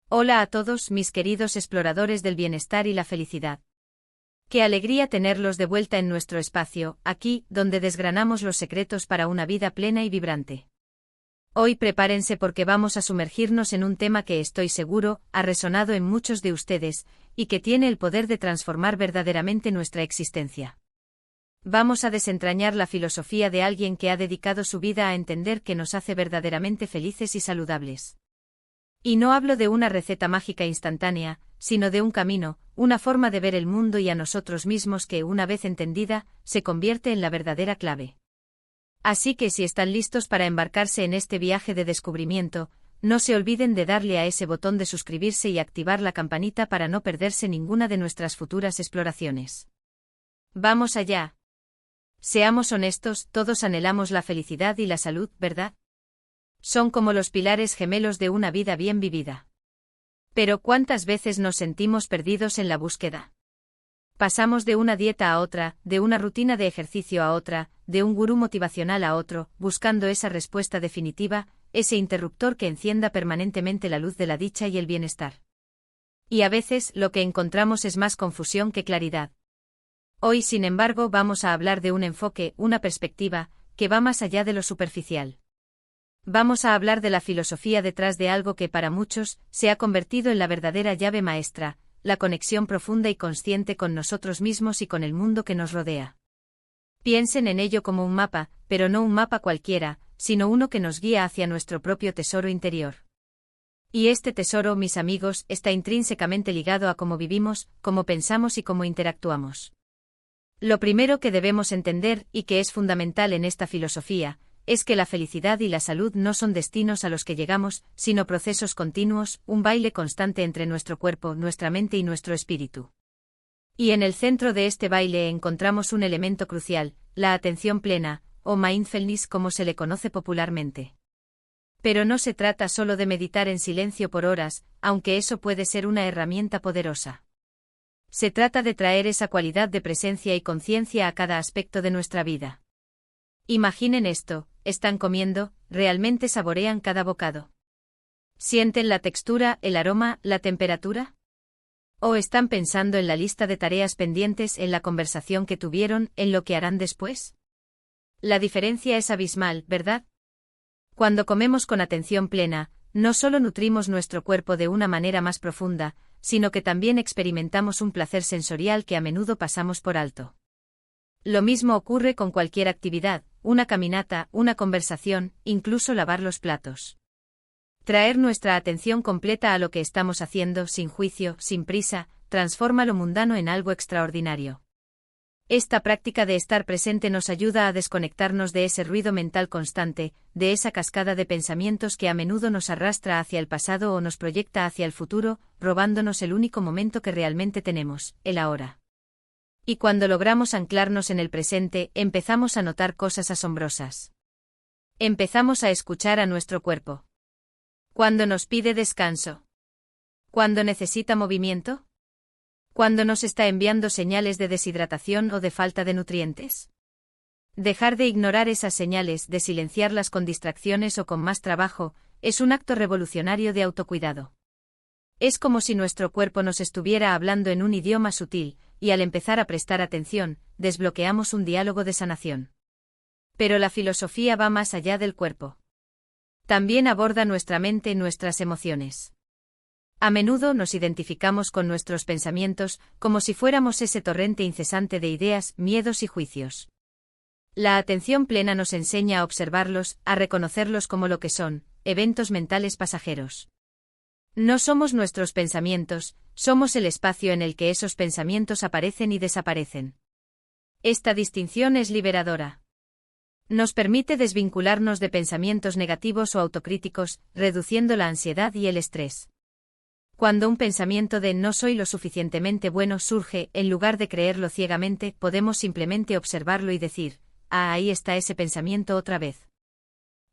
Hola a todos mis queridos exploradores del bienestar y la felicidad. Qué alegría tenerlos de vuelta en nuestro espacio, aquí, donde desgranamos los secretos para una vida plena y vibrante. Hoy prepárense porque vamos a sumergirnos en un tema que estoy seguro ha resonado en muchos de ustedes, y que tiene el poder de transformar verdaderamente nuestra existencia. Vamos a desentrañar la filosofía de alguien que ha dedicado su vida a entender qué nos hace verdaderamente felices y saludables. Y no hablo de una receta mágica instantánea, sino de un camino, una forma de ver el mundo y a nosotros mismos que, una vez entendida, se convierte en la verdadera clave. Así que si están listos para embarcarse en este viaje de descubrimiento, no se olviden de darle a ese botón de suscribirse y activar la campanita para no perderse ninguna de nuestras futuras exploraciones. ¡Vamos allá! Seamos honestos, todos anhelamos la felicidad y la salud, ¿verdad? Son como los pilares gemelos de una vida bien vivida. Pero ¿cuántas veces nos sentimos perdidos en la búsqueda? Pasamos de una dieta a otra, de una rutina de ejercicio a otra, de un gurú motivacional a otro, buscando esa respuesta definitiva, ese interruptor que encienda permanentemente la luz de la dicha y el bienestar. Y a veces lo que encontramos es más confusión que claridad. Hoy, sin embargo, vamos a hablar de un enfoque, una perspectiva, que va más allá de lo superficial. Vamos a hablar de la filosofía detrás de algo que para muchos se ha convertido en la verdadera llave maestra, la conexión profunda y consciente con nosotros mismos y con el mundo que nos rodea. Piensen en ello como un mapa, pero no un mapa cualquiera, sino uno que nos guía hacia nuestro propio tesoro interior. Y este tesoro, mis amigos, está intrínsecamente ligado a cómo vivimos, cómo pensamos y cómo interactuamos. Lo primero que debemos entender, y que es fundamental en esta filosofía, es que la felicidad y la salud no son destinos a los que llegamos, sino procesos continuos, un baile constante entre nuestro cuerpo, nuestra mente y nuestro espíritu. Y en el centro de este baile encontramos un elemento crucial, la atención plena, o mindfulness como se le conoce popularmente. Pero no se trata solo de meditar en silencio por horas, aunque eso puede ser una herramienta poderosa. Se trata de traer esa cualidad de presencia y conciencia a cada aspecto de nuestra vida. Imaginen esto, están comiendo, realmente saborean cada bocado. ¿Sienten la textura, el aroma, la temperatura? ¿O están pensando en la lista de tareas pendientes, en la conversación que tuvieron, en lo que harán después? La diferencia es abismal, ¿verdad? Cuando comemos con atención plena, no solo nutrimos nuestro cuerpo de una manera más profunda, sino que también experimentamos un placer sensorial que a menudo pasamos por alto. Lo mismo ocurre con cualquier actividad, una caminata, una conversación, incluso lavar los platos. Traer nuestra atención completa a lo que estamos haciendo, sin juicio, sin prisa, transforma lo mundano en algo extraordinario. Esta práctica de estar presente nos ayuda a desconectarnos de ese ruido mental constante, de esa cascada de pensamientos que a menudo nos arrastra hacia el pasado o nos proyecta hacia el futuro, robándonos el único momento que realmente tenemos, el ahora. Y cuando logramos anclarnos en el presente, empezamos a notar cosas asombrosas. Empezamos a escuchar a nuestro cuerpo. Cuando nos pide descanso. Cuando necesita movimiento. Cuando nos está enviando señales de deshidratación o de falta de nutrientes. Dejar de ignorar esas señales, de silenciarlas con distracciones o con más trabajo, es un acto revolucionario de autocuidado. Es como si nuestro cuerpo nos estuviera hablando en un idioma sutil, y al empezar a prestar atención, desbloqueamos un diálogo de sanación. Pero la filosofía va más allá del cuerpo. También aborda nuestra mente, nuestras emociones. A menudo nos identificamos con nuestros pensamientos, como si fuéramos ese torrente incesante de ideas, miedos y juicios. La atención plena nos enseña a observarlos, a reconocerlos como lo que son, eventos mentales pasajeros. No somos nuestros pensamientos, somos el espacio en el que esos pensamientos aparecen y desaparecen. Esta distinción es liberadora. Nos permite desvincularnos de pensamientos negativos o autocríticos, reduciendo la ansiedad y el estrés. Cuando un pensamiento de no soy lo suficientemente bueno surge, en lugar de creerlo ciegamente, podemos simplemente observarlo y decir, ahí está ese pensamiento otra vez.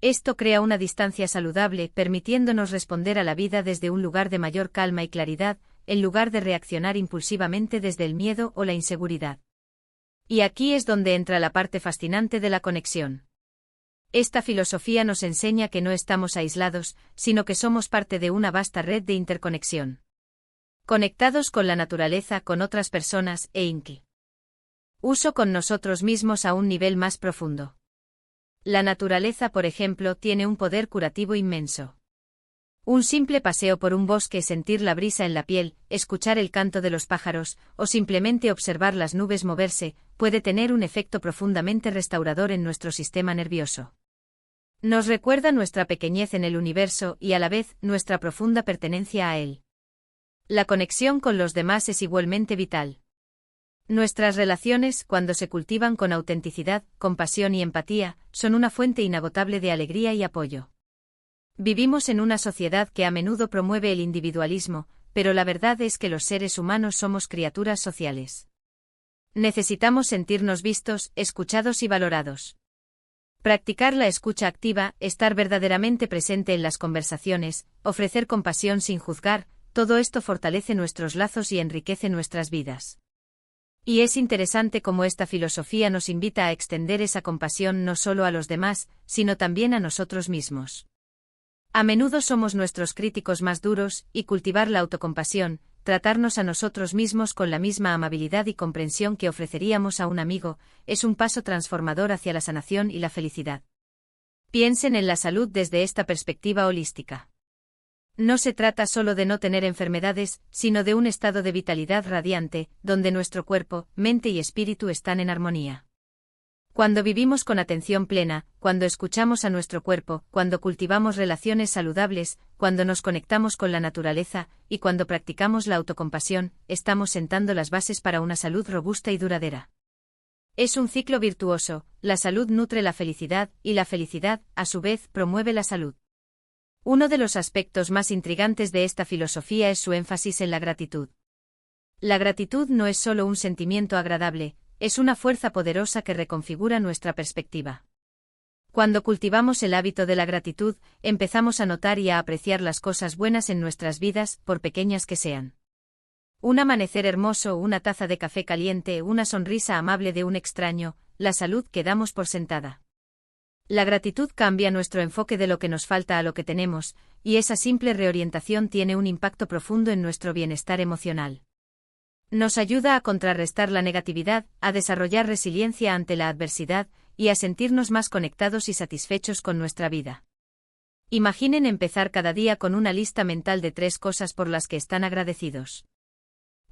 Esto crea una distancia saludable, permitiéndonos responder a la vida desde un lugar de mayor calma y claridad, en lugar de reaccionar impulsivamente desde el miedo o la inseguridad. Y aquí es donde entra la parte fascinante de la conexión. Esta filosofía nos enseña que no estamos aislados, sino que somos parte de una vasta red de interconexión. Conectados con la naturaleza, con otras personas e incluso con nosotros mismos a un nivel más profundo. La naturaleza, por ejemplo, tiene un poder curativo inmenso. Un simple paseo por un bosque, sentir la brisa en la piel, escuchar el canto de los pájaros, o simplemente observar las nubes moverse, puede tener un efecto profundamente restaurador en nuestro sistema nervioso. Nos recuerda nuestra pequeñez en el universo y a la vez nuestra profunda pertenencia a él. La conexión con los demás es igualmente vital. Nuestras relaciones, cuando se cultivan con autenticidad, compasión y empatía, son una fuente inagotable de alegría y apoyo. Vivimos en una sociedad que a menudo promueve el individualismo, pero la verdad es que los seres humanos somos criaturas sociales. Necesitamos sentirnos vistos, escuchados y valorados. Practicar la escucha activa, estar verdaderamente presente en las conversaciones, ofrecer compasión sin juzgar, todo esto fortalece nuestros lazos y enriquece nuestras vidas. Y es interesante cómo esta filosofía nos invita a extender esa compasión no solo a los demás, sino también a nosotros mismos. A menudo somos nuestros críticos más duros, y cultivar la autocompasión, tratarnos a nosotros mismos con la misma amabilidad y comprensión que ofreceríamos a un amigo, es un paso transformador hacia la sanación y la felicidad. Piensen en la salud desde esta perspectiva holística. No se trata solo de no tener enfermedades, sino de un estado de vitalidad radiante, donde nuestro cuerpo, mente y espíritu están en armonía. Cuando vivimos con atención plena, cuando escuchamos a nuestro cuerpo, cuando cultivamos relaciones saludables, cuando nos conectamos con la naturaleza, y cuando practicamos la autocompasión, estamos sentando las bases para una salud robusta y duradera. Es un ciclo virtuoso, la salud nutre la felicidad, y la felicidad, a su vez, promueve la salud. Uno de los aspectos más intrigantes de esta filosofía es su énfasis en la gratitud. La gratitud no es solo un sentimiento agradable, es una fuerza poderosa que reconfigura nuestra perspectiva. Cuando cultivamos el hábito de la gratitud, empezamos a notar y a apreciar las cosas buenas en nuestras vidas, por pequeñas que sean. Un amanecer hermoso, una taza de café caliente, una sonrisa amable de un extraño, la salud que damos por sentada. La gratitud cambia nuestro enfoque de lo que nos falta a lo que tenemos, y esa simple reorientación tiene un impacto profundo en nuestro bienestar emocional. Nos ayuda a contrarrestar la negatividad, a desarrollar resiliencia ante la adversidad, y a sentirnos más conectados y satisfechos con nuestra vida. Imaginen empezar cada día con una lista mental de 3 cosas por las que están agradecidos.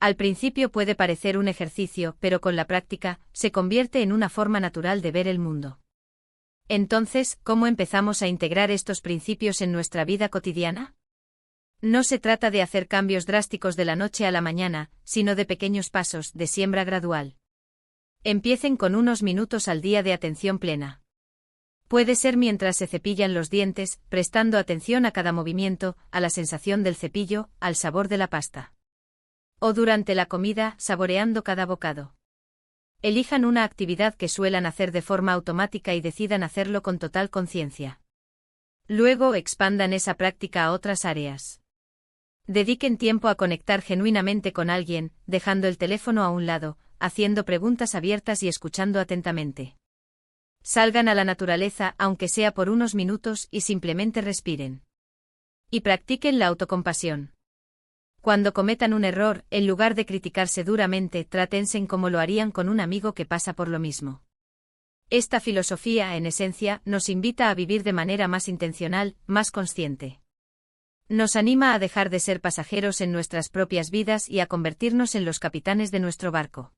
Al principio puede parecer un ejercicio, pero con la práctica, se convierte en una forma natural de ver el mundo. Entonces, ¿cómo empezamos a integrar estos principios en nuestra vida cotidiana? No se trata de hacer cambios drásticos de la noche a la mañana, sino de pequeños pasos, de siembra gradual. Empiecen con unos minutos al día de atención plena. Puede ser mientras se cepillan los dientes, prestando atención a cada movimiento, a la sensación del cepillo, al sabor de la pasta. O durante la comida, saboreando cada bocado. Elijan una actividad que suelan hacer de forma automática y decidan hacerlo con total conciencia. Luego expandan esa práctica a otras áreas. Dediquen tiempo a conectar genuinamente con alguien, dejando el teléfono a un lado, haciendo preguntas abiertas y escuchando atentamente. Salgan a la naturaleza, aunque sea por unos minutos, y simplemente respiren. Y practiquen la autocompasión. Cuando cometan un error, en lugar de criticarse duramente, trátense como lo harían con un amigo que pasa por lo mismo. Esta filosofía, en esencia, nos invita a vivir de manera más intencional, más consciente. Nos anima a dejar de ser pasajeros en nuestras propias vidas y a convertirnos en los capitanes de nuestro barco.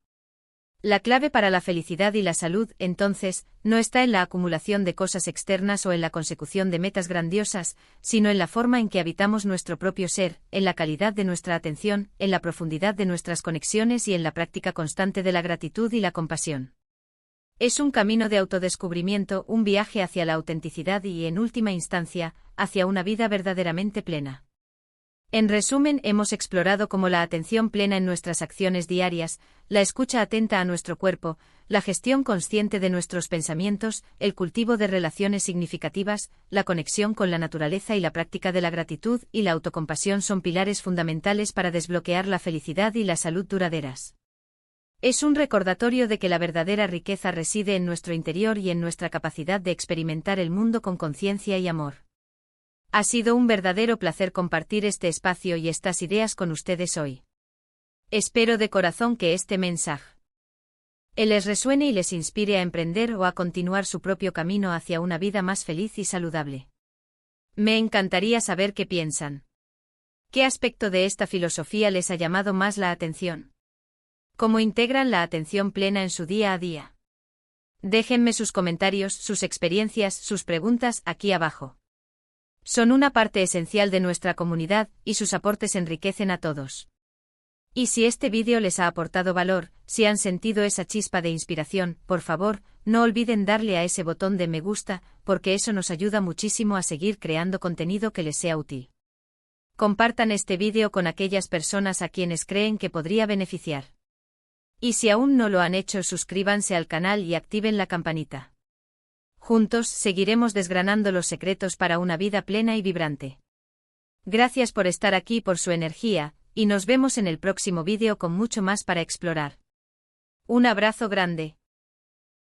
La clave para la felicidad y la salud, entonces, no está en la acumulación de cosas externas o en la consecución de metas grandiosas, sino en la forma en que habitamos nuestro propio ser, en la calidad de nuestra atención, en la profundidad de nuestras conexiones y en la práctica constante de la gratitud y la compasión. Es un camino de autodescubrimiento, un viaje hacia la autenticidad y, en última instancia, hacia una vida verdaderamente plena. En resumen, hemos explorado cómo la atención plena en nuestras acciones diarias, la escucha atenta a nuestro cuerpo, la gestión consciente de nuestros pensamientos, el cultivo de relaciones significativas, la conexión con la naturaleza y la práctica de la gratitud y la autocompasión son pilares fundamentales para desbloquear la felicidad y la salud duraderas. Es un recordatorio de que la verdadera riqueza reside en nuestro interior y en nuestra capacidad de experimentar el mundo con conciencia y amor. Ha sido un verdadero placer compartir este espacio y estas ideas con ustedes hoy. Espero de corazón que este mensaje les resuene y les inspire a emprender o a continuar su propio camino hacia una vida más feliz y saludable. Me encantaría saber qué piensan. ¿Qué aspecto de esta filosofía les ha llamado más la atención? ¿Cómo integran la atención plena en su día a día? Déjenme sus comentarios, sus experiencias, sus preguntas aquí abajo. Son una parte esencial de nuestra comunidad y sus aportes enriquecen a todos. Y si este vídeo les ha aportado valor, si han sentido esa chispa de inspiración, por favor, no olviden darle a ese botón de me gusta, porque eso nos ayuda muchísimo a seguir creando contenido que les sea útil. Compartan este vídeo con aquellas personas a quienes creen que podría beneficiar. Y si aún no lo han hecho, suscríbanse al canal y activen la campanita. Juntos seguiremos desgranando los secretos para una vida plena y vibrante. Gracias por estar aquí, por su energía, y nos vemos en el próximo vídeo con mucho más para explorar. Un abrazo grande.